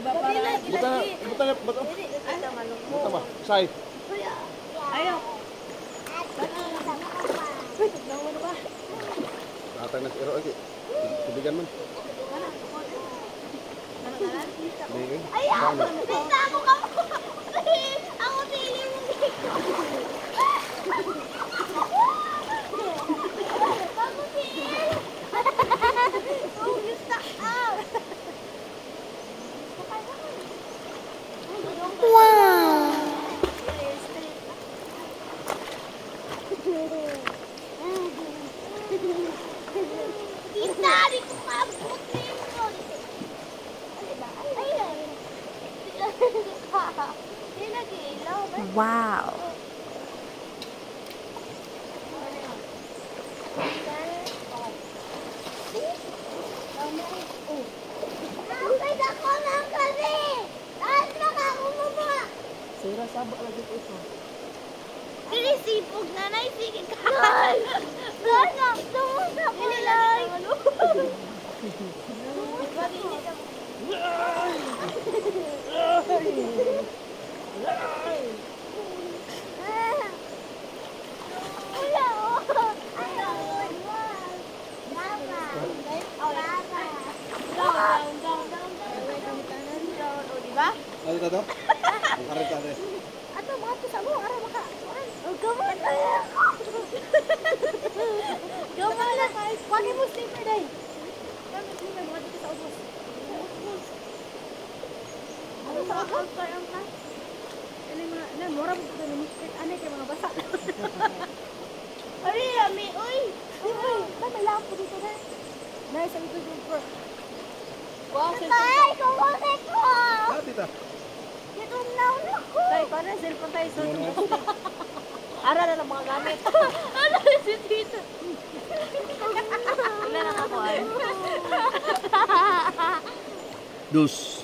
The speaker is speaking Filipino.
Buta na, bato. Buta ba? Say. Ayaw. Natang nas iro lagi. Tubigan man. Ayaw! Basta ako ka mo! Ako tili mo dito! Ako tili! Oh, gusto out! Wow! Isa! Di ko kabutin mo! Wow. Sira sabak lagi ito. Ini sipog na naisingin ka. Sana, sumusa ko lang. Ano ito? Ang karet-karet. Ato mga to sa mo, ara maka. Oh, gaman na. Gaman na guys. Pagi mo slipper dai. Kami slipper mo dito sa ubos. Ano sa ubos pa yung ka? Ano mga, na mura mo dito ni skirt ane kay mga basa. Ari, ami, oy. Oy, may lampo dito na. Nice ang good for. Wow, tay, kukunin ko. Saan tita? Ito na ako. Tay, para cellphone tayo sa ara na lang mga gamit. Ano si tita? Wala na kakuan. Dus.